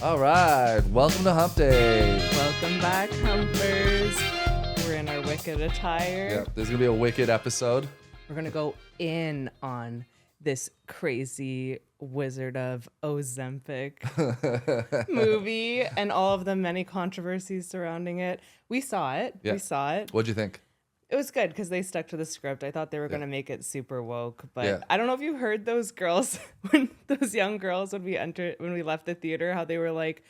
All right, welcome to Humpdays. Welcome back, Humpers. We're in our Wicked attire. Yeah, there's gonna be a wicked episode. We're gonna go in on this crazy Wizard of Ozempic movie and all of the many controversies surrounding it. We saw it. Yeah. We saw it. What'd you think? It was good because they stuck to the script. I thought they were going to make it super woke, but Yeah. I don't know if you heard those girls, when those young girls, when we left the theater, how they were like,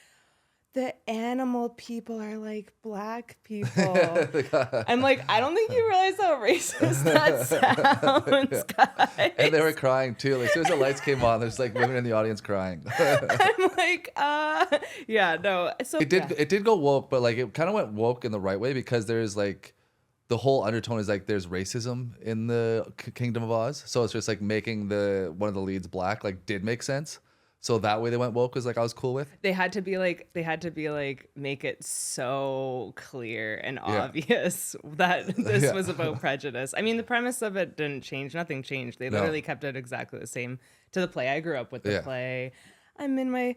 the animal people are like black people. I'm like, I don't think you realize how racist that sounds, guys. And they were crying too. Like, as soon as the lights came on, there's like women in the audience crying. I'm like, yeah, no. So It did go woke, but like it kind of went woke in the right way because there's like the whole undertone is like there's racism in the Kingdom of Oz, so it's just like making one of the leads black like did make sense. So that way they went woke was like I was cool with. They had to be like make it so clear and obvious that this was about prejudice. I mean, the premise of it didn't change. Nothing changed. They literally kept it exactly the same to the play. I grew up with the play. I'm in my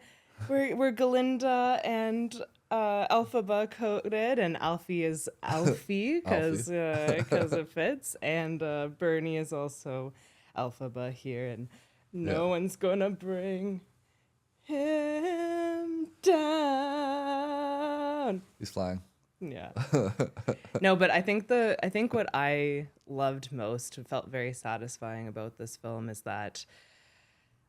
we're Galinda and Alphaba coded, and Alfie is Alfie because it fits, and Bernie is also Alphaba here, and no one's gonna bring him down. He's flying. Yeah. No, but I think what I loved most, felt very satisfying about this film is that,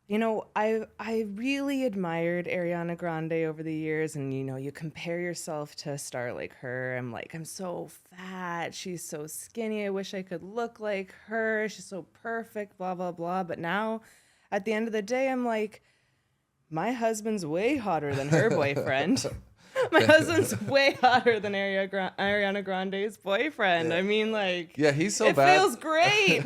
you know, I really admired Ariana Grande over the years, and you know, you compare yourself to a star like her. I'm like, I'm so fat. She's so skinny. I wish I could look like her. She's so perfect, blah, blah, blah. But now, at the end of the day, I'm like, my husband's way hotter than her boyfriend. My husband's way hotter than Ariana Grande's boyfriend. I mean, like, he's so it bad. It feels great.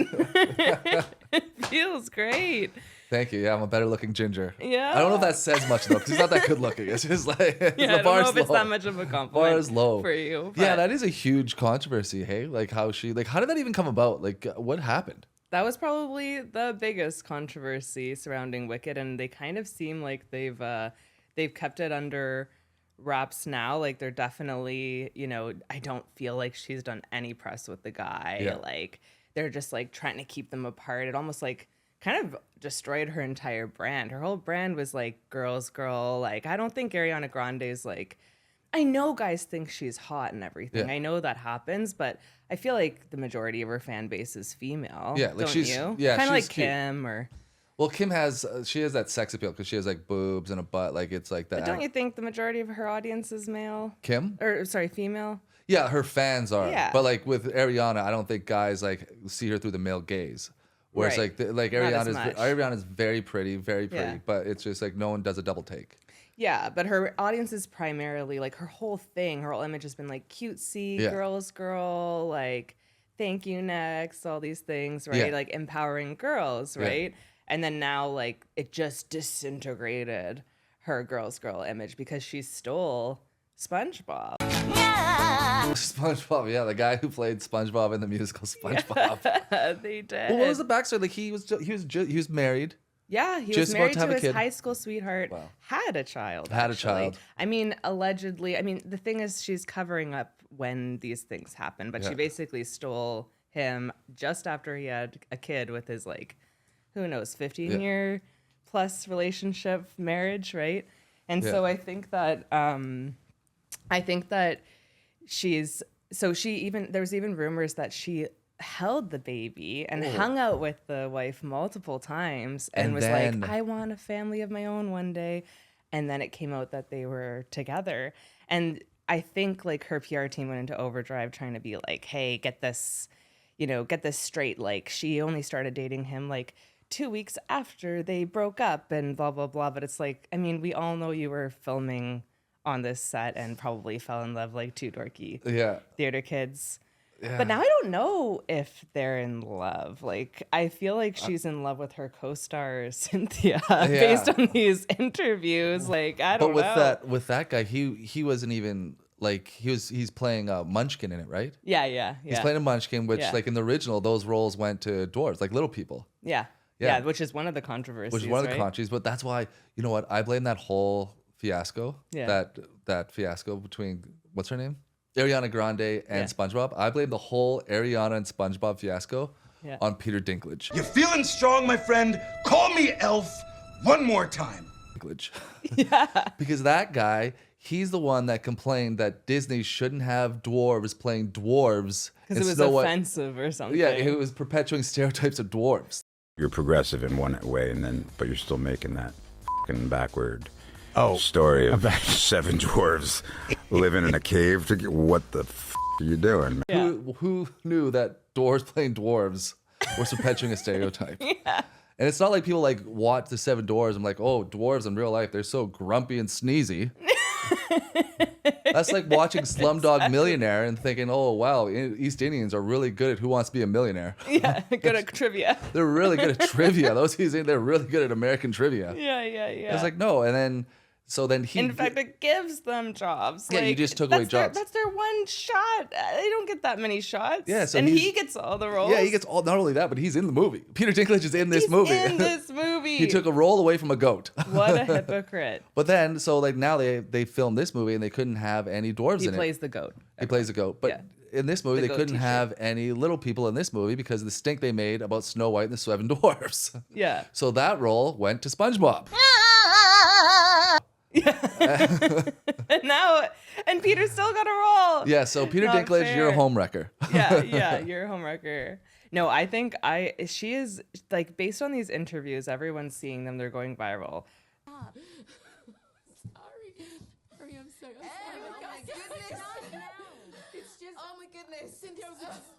It feels great. Thank you. Yeah, I'm a better looking ginger. Yeah. I don't know if that says much though, because he's not that good looking. It's just like I don't know if it's that much of a compliment bar is low for you. Yeah, that is a huge controversy. Hey, like how did that even come about? Like what happened? That was probably the biggest controversy surrounding Wicked, and they kind of seem like they've kept it under wraps now. Like they're definitely, you know, I don't feel like she's done any press with the guy. Yeah. Like they're just like trying to keep them apart. It almost like kind of destroyed her entire brand. Her whole brand was like girls girl. Like I don't think Ariana Grande is like, I know guys think she's hot and everything. Yeah. I know that happens, but I feel like the majority of her fan base is female. Yeah, like don't she's you? yeah, Kind of like cute. Kim or. Well, Kim has she has that sex appeal because she has like boobs and a butt. Like it's like that. But don't you think the majority of her audience is male? Kim? Or sorry, female? Yeah, her fans are. Yeah. But like with Ariana, I don't think guys like see her through the male gaze. Whereas Right. like Not as Ariana's very pretty, Yeah. but it's just like no one does a double take. Yeah, but her audience is primarily like her whole thing, her whole image has been like cutesy, girls girl, like thank you next, all these things, right? Yeah. Like empowering girls, right? And then now like it just disintegrated her girls girl image because she stole SpongeBob. SpongeBob, yeah, the guy who played SpongeBob in the musical SpongeBob. They did. Well, what was the backstory? Like he was married. Yeah, he Just was about married to to have a his kid. high school sweetheart, Wow. had a child. Had a actually. child. I mean, allegedly. I mean, the thing is, she's covering up when these things happen, but she basically stole him just after he had a kid with his, like, who knows, 15-year plus relationship, marriage, right? And so I think that she's, so she even, there was even rumors that she held the baby and hung out with the wife multiple times and was then, like, I want a family of my own one day. And then it came out that they were together. And I think like her PR team went into overdrive trying to be like, hey, get this straight. Like she only started dating him like 2 weeks after they broke up and blah, blah, blah. But it's like, I mean, we all know you were filming on this set and probably fell in love like two dorky theater kids. Yeah. But now I don't know if they're in love. Like, I feel like she's in love with her co-star Cynthia based on these interviews. Like, I don't know. But with that guy, he wasn't even like he's playing Munchkin in it, right? Yeah. He's playing a Munchkin, which like in the original, those roles went to dwarves, like little people. Yeah, which is one of the controversies. Which is one of the controversies, but that's why, you know what, I blame that whole fiasco. Yeah. That fiasco between what's her name? Ariana Grande and Yeah. SpongeBob. I blame the whole Ariana and SpongeBob fiasco Yeah. on Peter Dinklage. You feeling strong, my friend? Call me Elf one more time. Dinklage. Yeah. Because that guy, he's the one that complained that Disney shouldn't have dwarves playing dwarves. Because it was offensive or something. Yeah, it was perpetuating stereotypes of dwarves. You're progressive in one way, but you're still making that fucking backward story of 7 dwarves living in a cave. What the are you doing? Yeah. Who knew that dwarves playing dwarves were perpetuating a stereotype? Yeah. And it's not like people like watch the 7 dwarves and like, oh, dwarves in real life, they're so grumpy and sneezy. That's like watching Slumdog Millionaire and thinking, oh, wow, East Indians are really good at Who Wants to Be a Millionaire. Yeah, good at trivia. They're really good at trivia. Those East Indians, they're really good at American trivia. Yeah. It's like, no. And then, so then he... In fact, it gives them jobs. Yeah, you just took away jobs. That's their one shot. They don't get that many shots. Yeah, so and he gets all the roles. Yeah, he gets all, not only that, but he's in the movie. Peter Dinklage is in this movie. in this movie. He took a role away from a goat. What a hypocrite. But then, so like now they filmed this movie and they couldn't have any dwarves He in it. plays the goat. He plays a goat. But Yeah. in this movie, The they goat couldn't t-shirt. have any little people in this movie because of the stink they made about Snow White and the 7 Dwarfs. Yeah. So that role went to SpongeBob. And Peter still got a role. Yeah, so Peter Not Dinklage, you're a fair. homewrecker. Yeah, you're a homewrecker. No, I think she is, like, based on these interviews, everyone's seeing them, they're going viral. Sorry, I'm sorry. Oh my goodness. It's just. Oh my goodness. Cynthia, Oh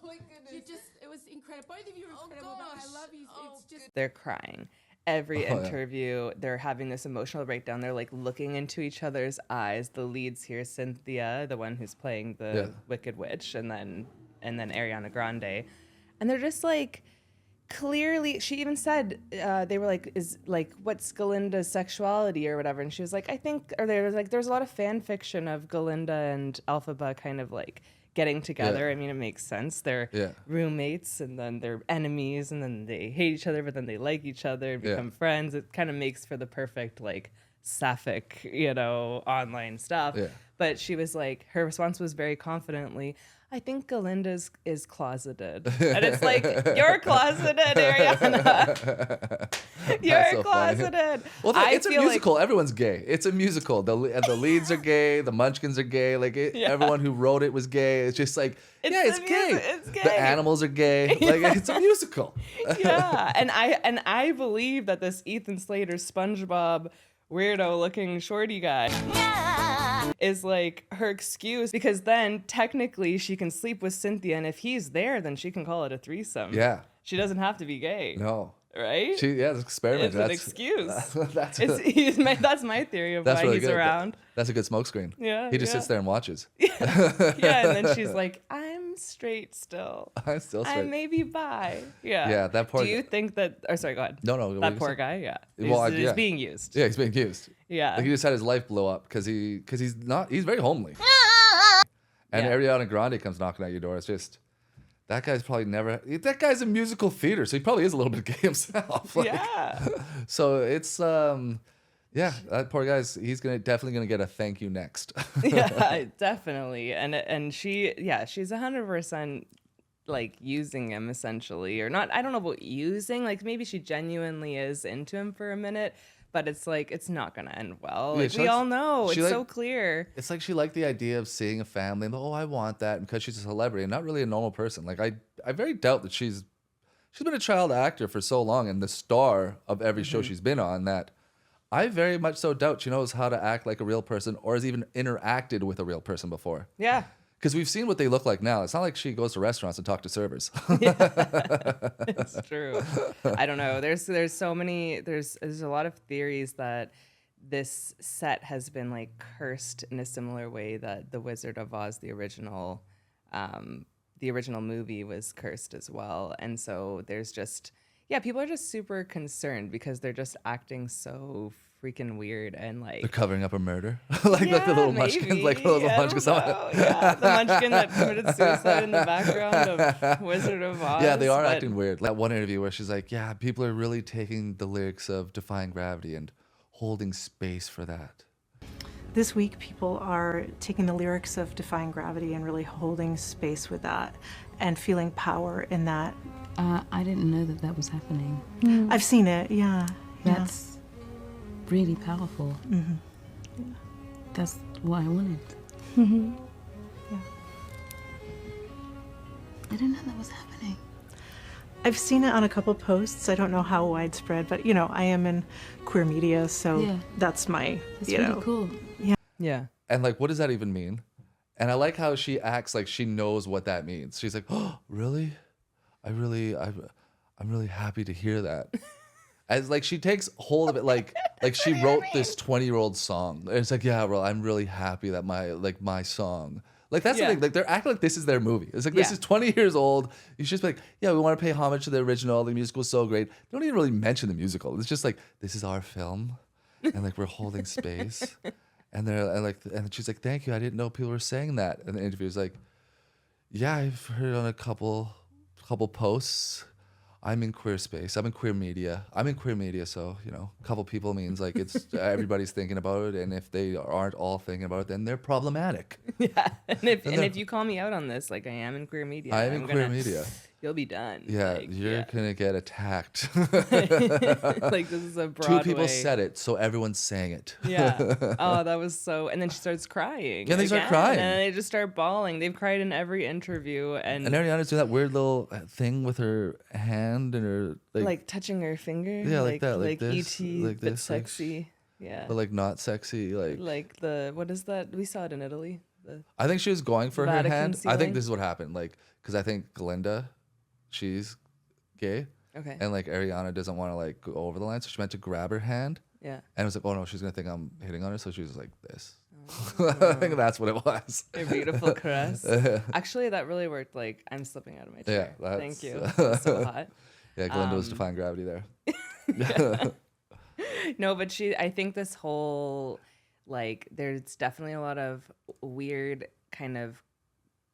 my goodness. it was incredible. Both of you were incredible. But gosh. I love you. Oh, It's just. They're crying. Every Oh, yeah. interview, they're having this emotional breakdown. They're like looking into each other's eyes. The leads here, Cynthia, the one who's playing the Yeah. Wicked Witch, and then Ariana Grande, and they're just like clearly. She even said they were like, "Is like what's Galinda's sexuality or whatever?" And she was like, "I think," or there was like, "There's a lot of fan fiction of Galinda and Elphaba kind of like." Getting together. Yeah. I mean, it makes sense. They're Yeah. roommates, and then they're enemies, and then they hate each other, but then they like each other and Yeah. become friends. It kind of makes for the perfect, like, sapphic, online stuff. Yeah. But she was like, her response was very confidently, I think Galinda's is closeted. And it's like, you're closeted, Ariana. You're so funny. closeted. Well, I it's a feel like- musical. Everyone's gay. It's a musical. The leads are gay. The Munchkins are gay. Like everyone who wrote it was gay. It's just like, it's the gay. music, it's The gay. animals are gay. Like it's a musical. Yeah, and I believe that this Ethan Slater SpongeBob weirdo looking shorty guy is like her excuse, because then technically she can sleep with Cynthia, and if he's there, then she can call it a threesome. Yeah. She doesn't have to be gay. No. Right? It's an experiment. It's an excuse. That's That's my theory of why really he's good. around. That's a good smokescreen. Yeah, He just yeah. sits there and watches. Yeah, and then she's like, I'm straight still. I'm still I straight. may be bi. Yeah. Yeah, that poor Do you guy- think that? Oh, sorry. Go ahead. No, what were That you poor saying? guy. Yeah. Well, He's yeah. being used. Yeah, he's being used. Yeah. Like he just had his life blow up because he's very homely. And Yeah. Ariana Grande comes knocking at your door. It's just that guy's probably never. That guy's in musical theater, so he probably is a little bit gay himself. Like, Yeah. So it's yeah, that poor guy's. He's definitely gonna get a thank you next. Yeah, definitely. And she's 100% like using him essentially, or not. I don't know about using. Like maybe she genuinely is into him for a minute, but it's like it's not gonna end well. Yeah, Like, she we likes- all know. It's she so like- clear. It's like she liked the idea of seeing a family and I want that, and because she's a celebrity and not really a normal person. Like I very doubt that she's been a child actor for so long and the star of every show she's been on that I very much so doubt she knows how to act like a real person or has even interacted with a real person before. Yeah. Because we've seen what they look like now. It's not like she goes to restaurants and talks to servers. It's true. I don't know. There's so many. There's a lot of theories that this set has been like cursed in a similar way that The Wizard of Oz, the original movie, was cursed as well. And so there's just people are just super concerned because they're just acting so freaking weird and like They're covering up a murder. like the little munchkins. Like the little I munchkins. don't know. Yeah, the munchkin that committed suicide in the background of Wizard of Oz. Yeah, they are but- acting weird. That one interview where she's like, yeah, people are really taking the lyrics of Defying Gravity and holding space for that. this week people are taking the lyrics of Defying Gravity and really holding space with that and feeling power in that. I didn't know that that was happening. I've seen it, yeah. That's really powerful. Mm-hmm. That's what I wanted. Yeah. I didn't know that was happening. I've seen it on a couple posts. I don't know how widespread, but you know, I am in queer media, so Yeah. that's my, That's you really know. cool. Yeah. And like, what does that even mean? And I like how she acts like she knows what that means. She's like, oh, really? I'm really happy to hear that. As like she takes hold of it, like she wrote this 20-year-old song. It's like, yeah, well, I'm really happy that my song. Like that's the Yeah. thing. Like they're acting like this is their movie. It's like this Yeah. is 20 years old. You should just be like, yeah, we want to pay homage to the original. The musical is so great. They don't even really mention the musical. It's just like this is our film, and like we're holding space. And and she's like, thank you. I didn't know people were saying that. And the interviewer's like, yeah, I've heard on a couple posts. I'm in queer space. I'm in queer media. So, you know, a couple people means like it's everybody's thinking about it. And if they aren't all thinking about it, then they're problematic. Yeah. And if you call me out on this, like I am in queer media. I am in queer media. You'll be done. Yeah, Like, you're gonna get attacked. like this is a Broadway. Two people said it, so everyone's saying it. Yeah. Oh, that was so. And then she starts crying. Yeah, they start again, crying. And they just start bawling. They've cried in every interview, and Ariana's doing that weird little thing with her hand and her like touching her finger. Yeah, like that, like this, E.T. like but this, sexy. Yeah. but like not sexy. Like the what is that? We saw it in Italy. I think she was going for her Vatican hand. I ceiling? think this is what happened. Like, because I think Glinda, she's gay, Okay. and like Ariana doesn't want to like go over the line, so she meant to grab her hand, Yeah. and it was like, oh no, she's gonna think I'm hitting on her, so she was like this. Oh. I think that's what it was. A beautiful caress. Actually, that really worked. Like I'm slipping out of my chair. Yeah, Thank you. that's- That's so hot. Yeah, Glinda was defying gravity there. No, but I think this whole, like, there's definitely a lot of weird kind of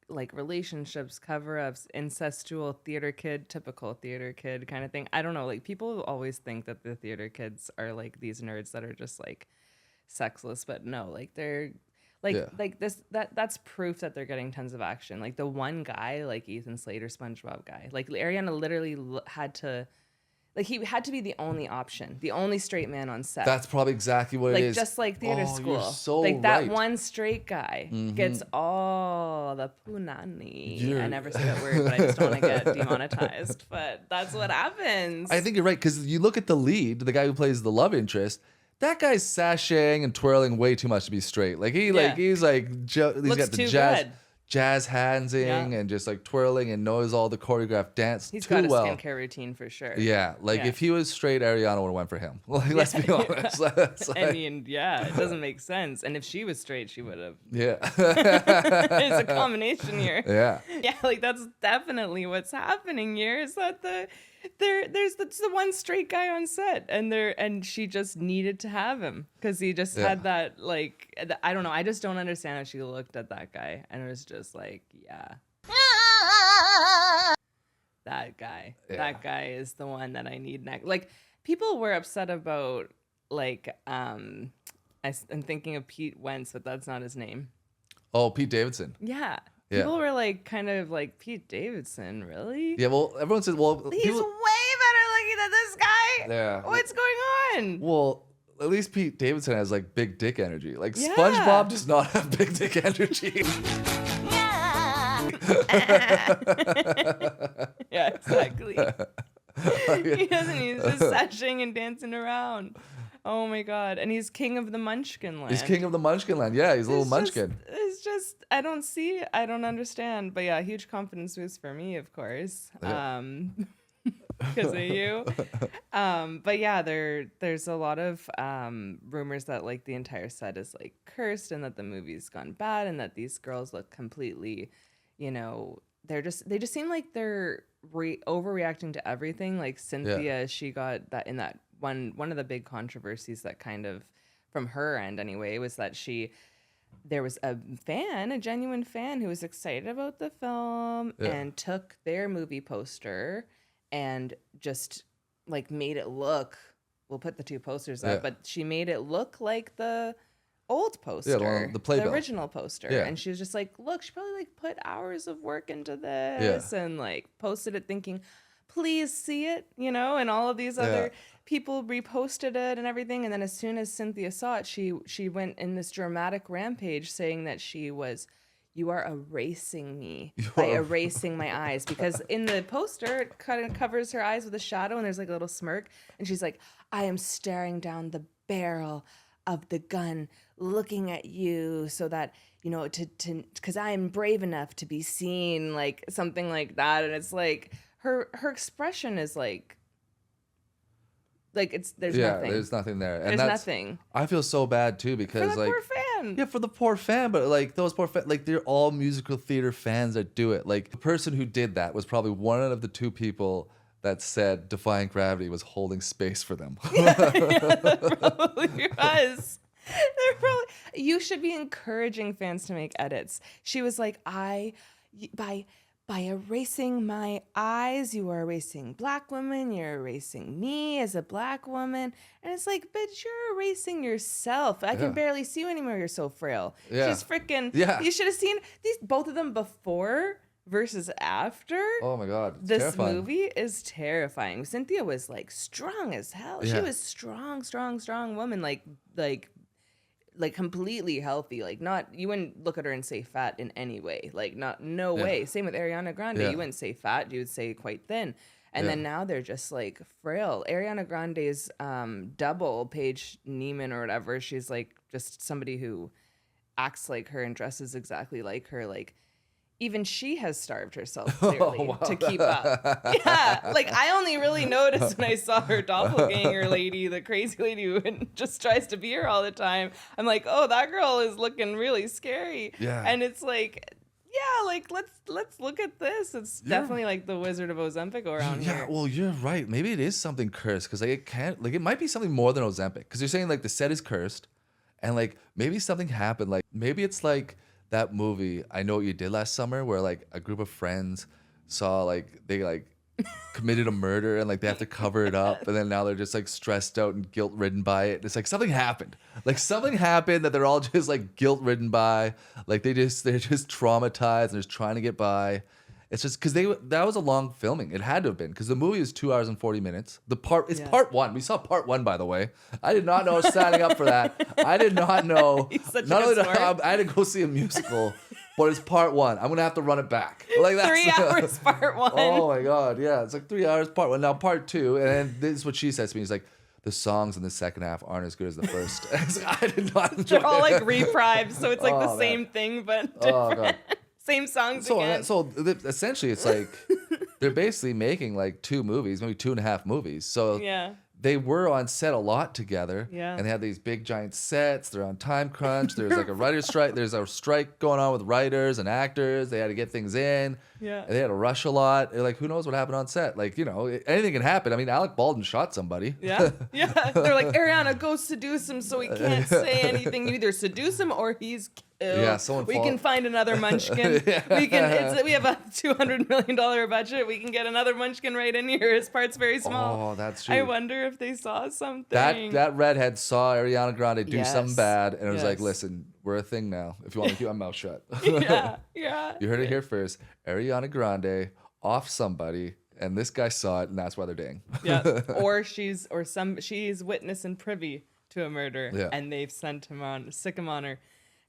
like relationships, cover-ups, incestual theater kid, typical theater kid kind of thing. I don't know. Like people always think that the theater kids are like these nerds that are just like sexless, but no, like they're like Yeah. like this that's proof that they're getting tons of action. Like the one guy, like Ethan Slater, SpongeBob guy, like Ariana literally had to. Like he had to be the only option, the only straight man on set. That's probably exactly what like it is. just like theater Oh, school. You're so like that right. one straight guy gets all the punani. You're- I never say that word, but I just don't want to get demonetized. But that's what happens. I think you're right because you look at the lead, the guy who plays the love interest. That guy's sashaying and twirling way too much to be straight. Like he's Yeah. he's Looks got the too jazz good. handsing Yeah. and just like twirling and knows all the choreographed dance He's too got a well. skincare routine for sure. Yeah, like Yeah. if he was straight, Ariana would have went for him. Like let's be honest. That's I like- mean, yeah, it doesn't make sense. And if she was straight, she would have. yeah, It's a combination here. yeah. Yeah, like that's definitely what's happening here. Is that there's the one straight guy on set, and she just needed to have him because he just had that like I don't know. I just don't understand how she looked at that guy, and it was just like, yeah, that guy. Yeah. That guy is the one that I need next. Like people were upset about like I'm thinking of Pete Wentz, but that's not his name. Oh, Pete Davidson. Yeah. Yeah. People were like, kind of like, Pete Davidson, really? Yeah, well, everyone says, well, He's people, way better looking than this guy. Yeah. What's going on? well, at least Pete Davidson has like big dick energy. Like Yeah. SpongeBob does not have big dick energy. Yeah, exactly. He doesn't. He's just sashing and dancing around. Oh my god! And he's king of the Munchkin land. He's king of the Munchkin land. Yeah, he's a little It's munchkin. It's just I don't see. I don't understand. But yeah, huge confidence boost for me, of course. Yeah. Because of you. But yeah, there's a lot of rumors that like the entire set is like cursed and that the movie's gone bad and that these girls look completely, you know, they just seem like they're overreacting to everything. Like Cynthia, she got that in that one of the big controversies that kind of from her end anyway was that there was a genuine fan who was excited about the film and took their movie poster and just like made it look, we'll put the two posters up, but she made it look like the old poster, the playbill. original poster, Yeah. and she was just like, look, she probably like put hours of work into this and like posted it thinking, please see it, you know, and all of these other people reposted it and everything. And then as soon as Cynthia saw it, she went in this dramatic rampage saying that you are erasing me by erasing my eyes, because in the poster it kind of covers her eyes with a shadow and there's like a little smirk, and she's like, I am staring down the barrel of the gun looking at you so that, you know, to because I am brave enough to be seen, like something like that. And it's like her expression is like there's nothing. There's nothing there. And There's that's nothing. I feel so bad too, because For the like poor fan. yeah, for the poor fan, but like those poor like they're all musical theater fans that do it. Like the person who did that was probably one of the two people that said Defying Gravity was holding space for them. Probably was. They're probably, you should be encouraging fans to make edits. She was like, by erasing my eyes, you are erasing black women, you're erasing me as a black woman. And it's like, but you're erasing yourself. I can barely see you anymore, you're so frail. Yeah. She's freaking, Yeah. you should have seen both of them before versus after. Oh my God. It's This terrifying. movie is terrifying. Cynthia was like strong as hell. She Yeah. was strong woman, like completely healthy. Like not, you wouldn't look at her and say fat in any way. Like no way. Same with Ariana Grande. Yeah. You wouldn't say fat, you would say quite thin. And then now they're just like frail. Ariana Grande's double, Paige Neiman or whatever, she's like just somebody who acts like her and dresses exactly like her. Like even she has starved herself clearly to keep up. Yeah, like I only really noticed when I saw her doppelganger lady, the crazy lady who just tries to be her all the time. I'm like, oh, that girl is looking really scary. Yeah. And it's like, yeah, like let's look at this. It's definitely like the Wizard of Ozempic around Yeah, here. well, you're right. Maybe it is something cursed, because like it might be something more than Ozempic, because you're saying like the set is cursed, and like maybe something happened. Like maybe it's like that movie I Know What You Did Last Summer, where like a group of friends saw like they like committed a murder and like they have to cover it up, and then now they're just like stressed out and guilt ridden by it. It's like something happened that they're all just like guilt ridden by, like they're just traumatized and just trying to get by. It's just because that was a long filming. It had to have been, because the movie is 2 hours and 40 minutes. It's part one. We saw part one, by the way. I did not know I was signing up for that. I did not know. He's such a Not good only did sport. I had to go see a musical, but it's part one. I'm gonna have to run it back. Like that's 3 hours part one. Oh my God, yeah, it's like 3 hours part one. Now part two, and then this is what she says to me. She's like, the songs in the second half aren't as good as the first. It's like, I did not enjoy They're all it. like reprised, so it's like Oh, the man. same thing, but Oh different. God. Same songs again. Essentially, it's like they're basically making like 2 movies, maybe 2.5 movies. So Yeah. they were on set a lot together. Yeah. And they had these big giant sets. They're on time crunch. There's like a writer's strike. There's a strike going on with writers and actors. They had to get things in. Yeah. And they had to rush a lot. Like, who knows what happened on set? Like, you know, anything can happen. I mean, Alec Baldwin shot somebody. Yeah, yeah. They're like, Ariana, go seduce him so he can't say anything. You either seduce him or he's killed. Yeah, someone we fall- can find another Munchkin. We have a $200 million budget. We can get another Munchkin right in here. His part's very small. Oh, that's true. I wonder if they saw something. That redhead saw Ariana Grande do Yes. something bad, and it was like, Yes. listen, we're a thing now. If you want to keep my mouth shut. Yeah, yeah. You heard it here first. Ariana Grande off somebody, and this guy saw it, and that's why they're dating. Yeah. Or she's witness and privy to a murder, Yeah. and they've sick him on her.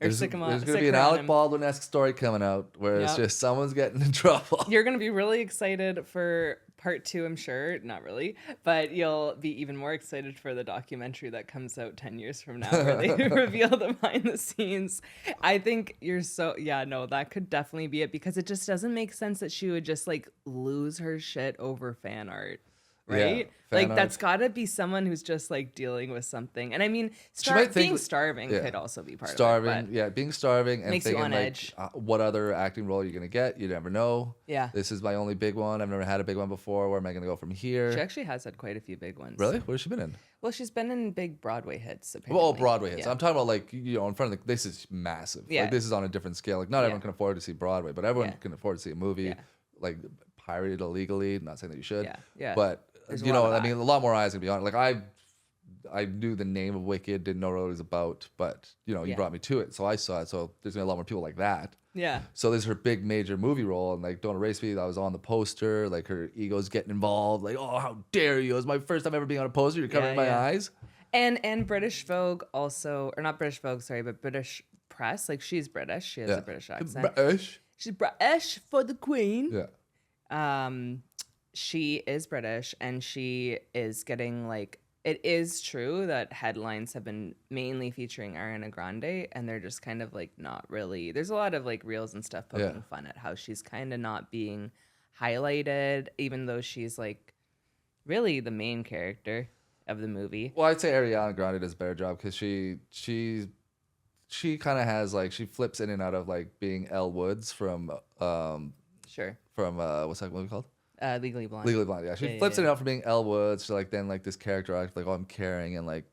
There's going to be an Alec Baldwin-esque story coming out where it's Yep. just someone's getting in trouble. You're going to be really excited for part 2, I'm sure. Not really. But you'll be even more excited for the documentary that comes out 10 years from now where they reveal the behind the scenes. I think that could definitely be it, because it just doesn't make sense that she would just like lose her shit over fan art. Right? fan Like that's art. got to be someone who's just like dealing with something. And I mean, might think- being starving yeah. could also be part Starving, of it. But being starving and Makes you thinking on like, edge. what other acting role are you going to get? You never know. Yeah. This is my only big one. I've never had a big one before. Where am I going to go from here? She actually has had quite a few big ones. Really? What has she been in? Well, she's been in big Broadway hits, apparently. Oh, Broadway hits. Yeah. I'm talking about like, in front of this is massive. Yeah. Like this is on a different scale. Like not everyone can afford to see Broadway, but everyone Yeah. can afford to see a movie Yeah. like pirated illegally. Not saying that you should. Yeah, yeah. But There's a you lot know, of I that. mean, a lot more eyes gonna be on it. Like I I knew the name of Wicked, didn't know what it was about, but you Yeah. brought me to it, so I saw it. So there's gonna be a lot more people like that. Yeah. So this is her big major movie role, and like Don't Erase Me, I was on the poster. Like her ego's getting involved. Like, oh, how dare you? It was my first time ever being on a poster. You're covering my eyes. And British Vogue also, or not British Vogue, sorry, but British press. Like she's British. She has a British accent. British. She's British for the Queen. Yeah. She is British, and she is getting like. It is true that headlines have been mainly featuring Ariana Grande, and they're just kind of like not really. There's a lot of like reels and stuff poking fun at how she's kind of not being highlighted, even though she's like really the main character of the movie. Well, I'd say Ariana Grande does a better job because she kind of has like she flips in and out of like being Elle Woods from Sure. what's that movie called? Legally Blonde. Legally Blonde. Yeah, she flips in and out from being Elle Woods to like then like this character act like, oh, I'm caring, and like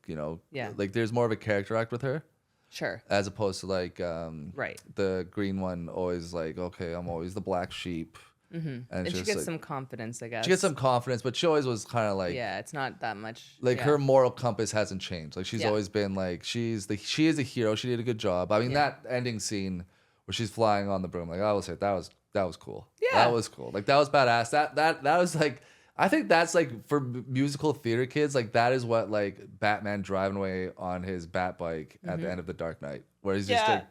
like there's more of a character act with her. Sure. As opposed to like Right. the green one always like, okay, I'm always the black sheep. Mm-hmm. And she just, gets like, some confidence, I guess. she gets some confidence, but she always was kind of like it's not that much. like her moral compass hasn't changed. Like she's Yeah. always been like she is a hero. She did a good job. I mean that ending scene where she's flying on the broom, like I will say that was cool. Yeah. That was cool. Like that was badass. That was like I think that's like for musical theater kids, like that is what like Batman driving away on his bat bike at the end of The Dark Knight, where he's just like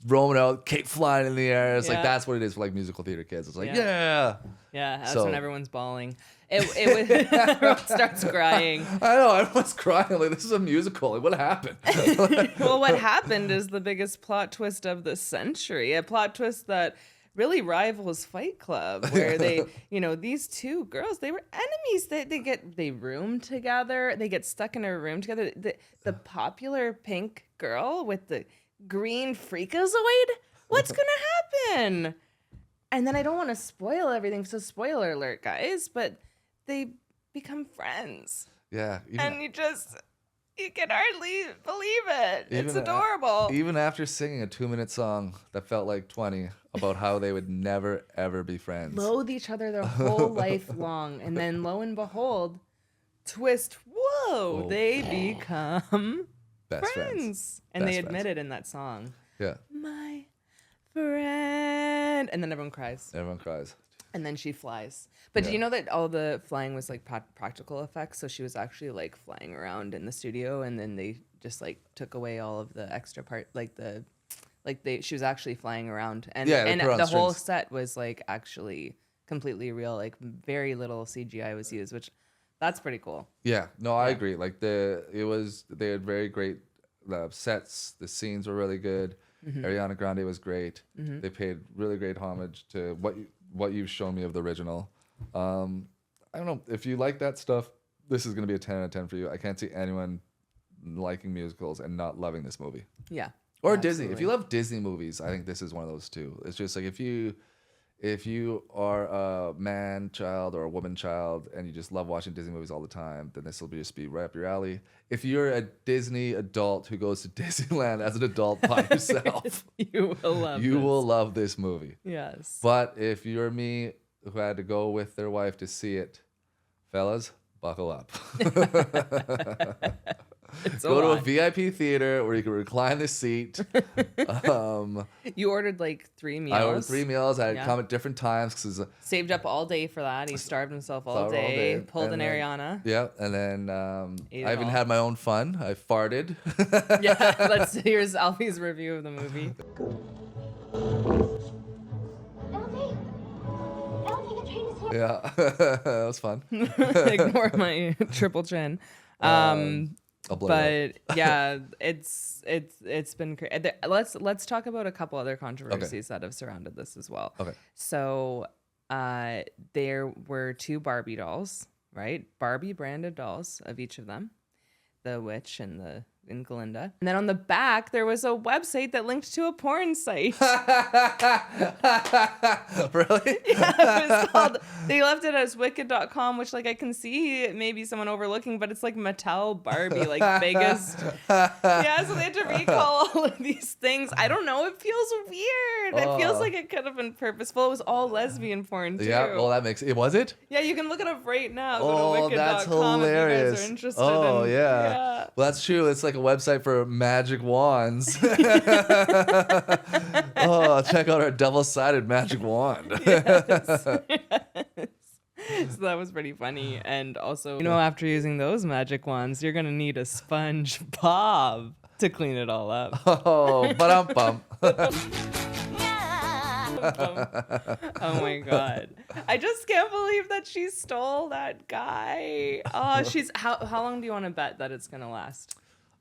roaming out, cape flying in the air. It's like that's what it is for like musical theater kids. It's like Yeah, that's So- when everyone's bawling. It was everyone starts crying. I know everyone's crying. Like this is a musical. Like what happened? Well, what happened is the biggest plot twist of the century. A plot twist that really rivals Fight Club, where they, these two girls, they were enemies. They room together. They get stuck in a room together. The popular pink girl with the green freakazoid. What's gonna happen? And then I don't want to spoil everything, so spoiler alert, guys. But they become friends, Yeah. and you can hardly believe it. It's Even adorable. Even after singing a 2-minute song that felt like 20 about how they would never ever be friends. Loathe each other their whole life long, and then lo and behold, twist! Whoa, they become Best friends, and they Best admit friends. it in that song. Yeah. My friend, and then everyone cries, Everyone cries. and then she flies. But do you know that all the flying was like practical effects? So she was actually like flying around in the studio, and then they just like took away all of the extra part, she was actually flying around, and put on the whole strings. set was like actually completely real. Like very little CGI was used, which that's pretty cool. Yeah. No, I agree. Like they had very great sets. The scenes were really good. Ariana Grande was great. They paid really great homage to what you've shown me of the original. I don't know if you like that stuff. This is going to be a 10 out of 10 for you. I can't see anyone liking musicals and not loving this movie. Yeah. Or Disney. If you love Disney movies, I think this is one of those too. It's just like if you are a man child or a woman child and you just love watching Disney movies all the time, then this will just be right up your alley. If you're a Disney adult who goes to Disneyland as an adult by yourself, You will love you this. will love this movie. Yes. But if you're me who had to go with their wife to see it, fellas, buckle up. It's Go to a lot. VIP theater where you can recline the seat. You ordered like 3 meals. I ordered 3 meals. I had Yeah. come at different times because Saved up all day for that. He starved himself all Starved all day. day. Pulled And an then- Ariana. yeah, and then Ate it I even all. had my own fun. I farted. Yeah. Here's Alfie's review of the movie. Yeah, that was fun. Ignore my triple chin. I'll blow it up. But yeah, it's been crazy. Let's talk about a couple other controversies that have surrounded this as well. Okay. So, there were 2 Barbie dolls, right? Barbie branded dolls of each of them, the witch and the in Galinda. And then on the back, there was a website that linked to a porn site. Really? Yeah, it was called, they left it as wicked.com, which like I can see maybe someone overlooking, but it's like Mattel Barbie, like biggest. Yeah, so they had to recall all of these things. I don't know. It feels weird. It feels like it could have been purposeful. It was all lesbian porn too. Yeah, well, that makes it. Was it? Yeah, you can look it up right now. Go Oh, to wicked.com that's if you guys hilarious. are interested. Oh, in, yeah. Well, that's true. It's like a website for magic wands. Oh, check out our double-sided magic wand. Yes. So that was pretty funny. And also, after using those magic wands, you're going to need a sponge bob to clean it all up. Oh, ba-dum-bum. Oh my God. I just can't believe that she stole that guy. Oh, how long do you want to bet that it's going to last?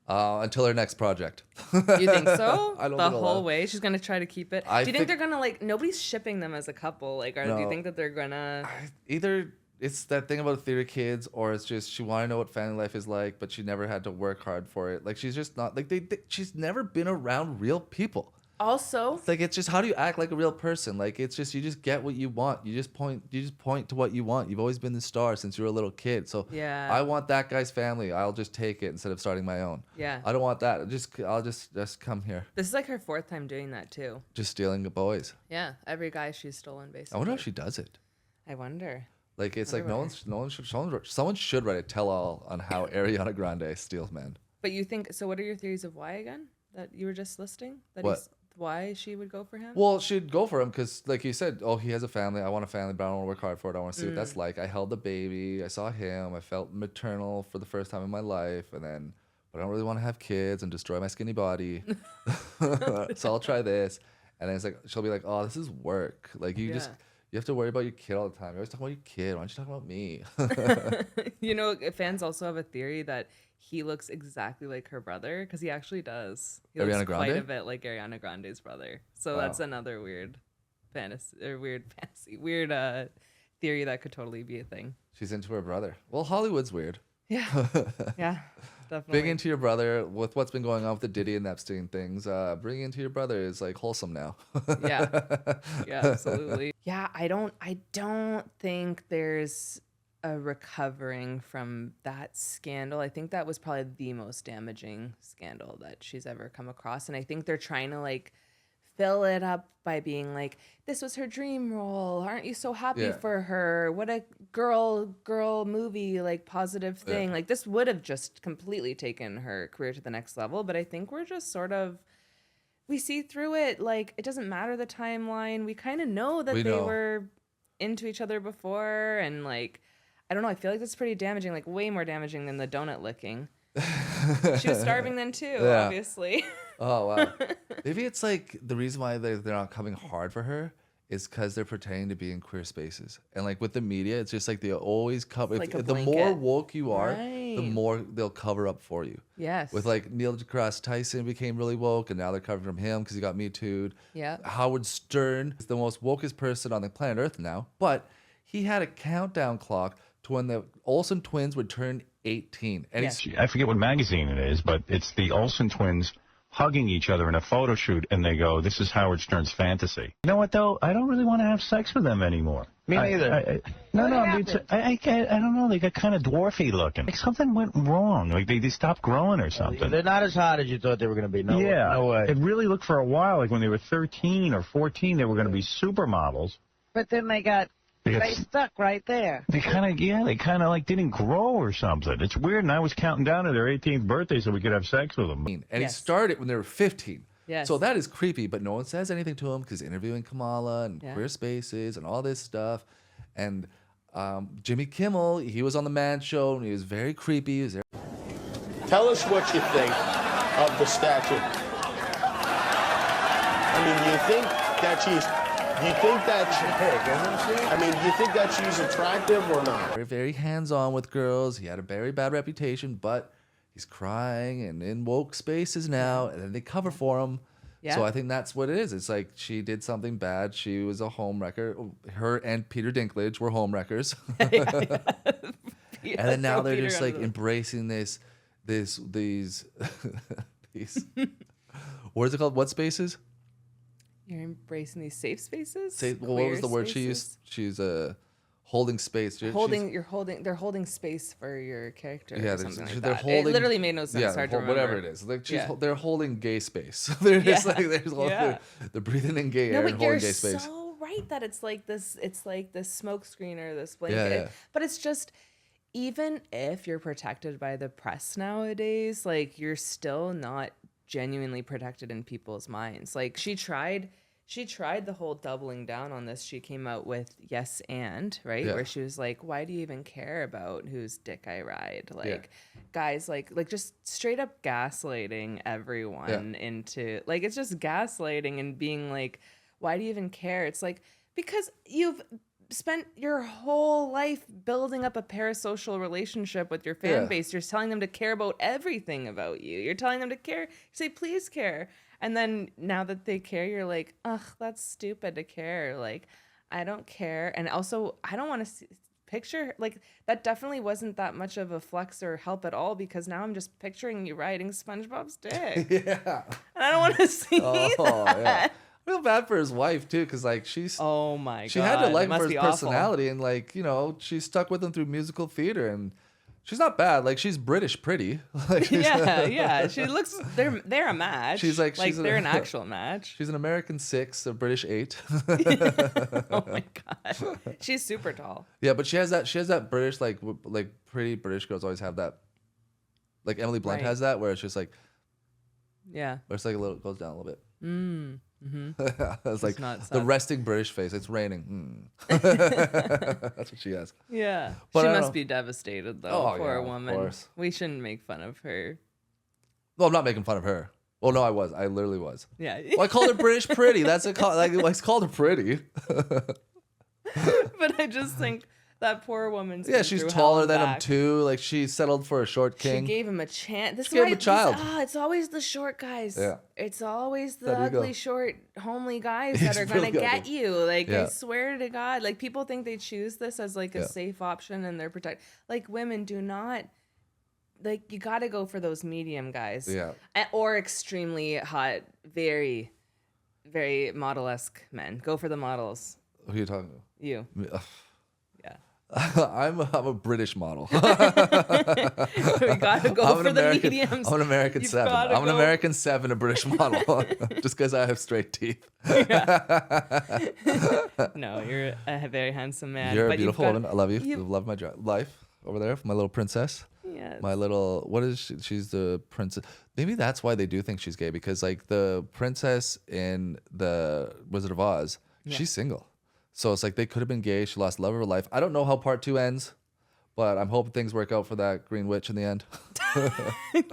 Until her next project. You think so? I don't the think whole it'll way she's gonna try to keep it. I Do you think think- they're gonna nobody's shipping them as a couple? Do you No. think that they're gonna? Either it's that thing about theater kids, or it's just she wanted to know what family life is like, but she never had to work hard for it. Like she's just not like she's never been around real people. Also, Like it's just how do you act like a real person? Like it's just you just get what you want. You just point to what you want. You've always been the star since you were a little kid. So Yeah. I want that guy's family. I'll just take it instead of starting my own. Yeah. I don't want that. I'll just come here. this is like her 4th time doing that too. Just stealing the boys. Yeah, every guy she's stolen I basically. wonder how she does it. I wonder. Like it's Wonder like someone should write a tell-all on how Ariana Grande steals men. But you think so? What are your theories of why again? That you were just listing? What? Why she would go for him? Well, she'd go for him because, like you said, oh, he has a family. I want a family, but I don't want to work hard for it. I want to see what that's like. I held the baby. I saw him. I felt maternal for the first time in my life, but I don't really want to have kids and destroy my skinny body. So I'll try this. And then it's like she'll be like, "Oh, this is work. Like you have to worry about your kid all the time. You're always talking about your kid. Why don't you talk about me?" Fans also have a theory that he looks exactly like her brother because he actually does. He Ariana looks quite Grande? a bit like Ariana Grande's brother. So that's another weird theory that could totally be a thing. She's into her brother. Well, Hollywood's weird. Yeah, yeah, definitely. Big into your brother with what's been going on with the Diddy and Epstein things. Bringing into your brother is like wholesome now. Yeah, absolutely. Yeah, I don't think there's a recovering from that scandal. I think that was probably the most damaging scandal that she's ever come across, and I think they're trying to fill it up by being like, this was her dream role. Aren't you so happy for her? What a girl movie, positive thing. Yeah. This would have just completely taken her career to the next level. But I think we're just sort of, we see through it. It doesn't matter the timeline. We kind of know that they were into each other before. And I don't know. I feel like that's pretty damaging, way more damaging than the donut licking. She was starving then too, obviously. Oh, wow. Maybe it's the reason why they're not coming hard for her is because they're pretending to be in queer spaces. And with the media, it's just they always cover. Like a The more blanket. woke you are, Right. the more they'll cover up for you. Yes. With Neil deGrasse Tyson became really woke, and now they're covering from him because he got Me Too'd. Yeah. Howard Stern is the most wokest person on the planet Earth now, but he had a countdown clock to when the Olsen twins would turn 18. And Yes. I forget what magazine it is, but it's the Olsen twins hugging each other in a photo shoot, and they go, "This is Howard Stern's fantasy." You know what, though? I don't really want to have sex with them anymore. Me neither. No, I don't know. They got kind of dwarfy looking. Something went wrong. They stopped growing or something. They're not as hot as you thought they were going to be. No way. It really looked for a while when they were 13 or 14, they were going to be supermodels. But then they stuck right there. They kind of didn't grow or something. It's weird, and I was counting down to their 18th birthday so we could have sex with them. And he started when they were 15. Yes. So that is creepy, but no one says anything to him because he's interviewing Kamala and queer spaces and all this stuff. And Jimmy Kimmel, he was on the Man Show, and he was very creepy. He was Tell us what you think of the statue. I mean, do you think that she's attractive or not? very, very hands-on with girls. He had a very bad reputation, but he's crying and in woke spaces now, and then they cover for him. Yeah. So I think that's what it is. It's she did something bad. She was a homewrecker. Her and Peter Dinklage were homewreckers. And then now they're just embracing this these what is it called? What spaces? You're embracing these safe spaces. What was the word she used? She's holding space. They're holding space for your character. Yeah, or something like they're that. holding. It literally made no sense. Yeah, Hard to whatever remember. it is. Like they're holding gay space. They're just like they're breathing in gay air and holding gay space. So right that it's like this smoke screen or this blanket. Yeah. But it's just, even if you're protected by the press nowadays, like, you're still not genuinely protected in people's minds. Like, she tried the whole doubling down on this. She came out with Yes and, right? Yeah. Where she was like, why do you even care about whose dick I ride? Like, guys, like just straight up gaslighting everyone into, like, it's just gaslighting and being like, why do you even care? It's like, because you've spent your whole life building up a parasocial relationship with your fan base. You're telling them to care about everything about you. You're telling them to care. You say, please care. And then now that they care, you're like, ugh, that's stupid to care. Like, I don't care. And also, I don't want to picture, like, that definitely wasn't that much of a flex or help at all, because now I'm just picturing you riding SpongeBob's dick. Yeah. And I don't want to see that. Yeah. I feel bad for his wife too, because like she had to like him for his personality, and like, you know, she stuck with him through musical theater, and she's not bad. Like, she's British pretty. Like, yeah. She looks. They're a match. They're an actual match. She's an American 6, a British 8. Oh my god, she's super tall. Yeah, but she has that British like pretty British girls always have that. Like Emily Blunt has that, where it's just like, where it's like a little, goes down a little bit. It's like the resting British face. It's raining. That's what she has. Yeah, but she must be devastated though. Oh, poor yeah, woman. of course. We shouldn't make fun of her. Well, I'm not making fun of her. Well, no, I was. I literally was. Yeah. Well, I called her British pretty. That's it. Like, I called her pretty. But I just think that poor woman's. Yeah, she's taller than him too. Like, she settled for a short king. She gave him a chance. She gave him a child. It's always the short guys. Yeah. It's always the ugly, short, homely guys that are really gonna get you. Like, Yeah. I swear to God, like, people think they choose this as like a safe option and they're protected. Like, women do not. Like, you got to go for those medium guys. Yeah. Or extremely hot, very, very model-esque men. Go for the models. Who are you talking to? You. Yeah. Yeah. I'm a British model. We gotta go for the mediums. I'm an American 7. I'm an American 7, a British model. Just because I have straight teeth. No, you're a very handsome man. You're a but beautiful woman. I love you. You love my life over there, my little princess. Yes. My little, what is she? She's the princess. Maybe that's why they do think she's gay, because like the princess in the Wizard of Oz, she's single. So it's like they could have been gay. She lost love of her life. I don't know how part 2 ends, but I'm hoping things work out for that Green Witch in the end.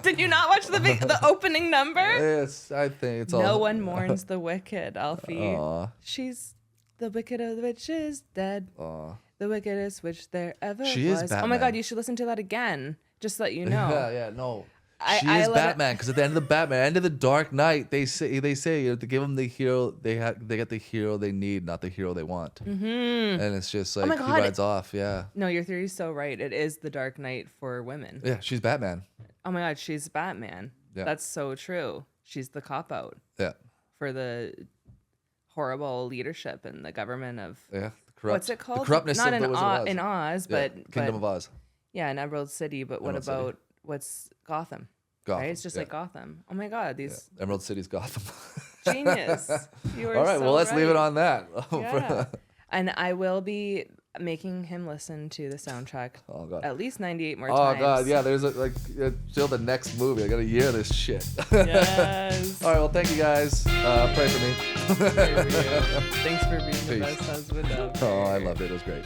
Did you not watch the opening number? Yes, I think it's all. No one mourns the wicked, Alfie. Aw. She's the wicked of the witch is dead. Aw. The wickedest witch there ever She was. is Oh my Batman. God, you should listen to that again. Just so that you know. Yeah, no. I She is let it- Batman, because at the end of the Batman, end of the Dark Knight, they say you have to give them the hero they get the hero they need, not the hero they want. Mm-hmm. And it's just my like he God. rides off. Yeah. No, your theory's so right. It is the Dark Knight for women. Yeah, she's Batman. Oh my God, she's Batman. Yeah. That's so true. She's the cop out Yeah. for the horrible leadership and the government of Yeah. The corrupt, what's it called? The corruptness Not of the Wizard of Oz. in Oz, Yeah, but Kingdom of Oz. Yeah, in Emerald City. But what Emerald City. about what's Gotham? Gotham. Right? It's just like Gotham. Oh my God, these Emerald City's Gotham. genius. You are All right, so well, let's leave it right. on that. Yeah. And I will be making him listen to the soundtrack at least 98 more times. Oh God, yeah. There's still the next movie. I gotta hear this shit. Yes. All right. Well, thank you guys. Pray for me. Pray for you. Thanks for being the best husband ever. Oh, I loved it. It was great.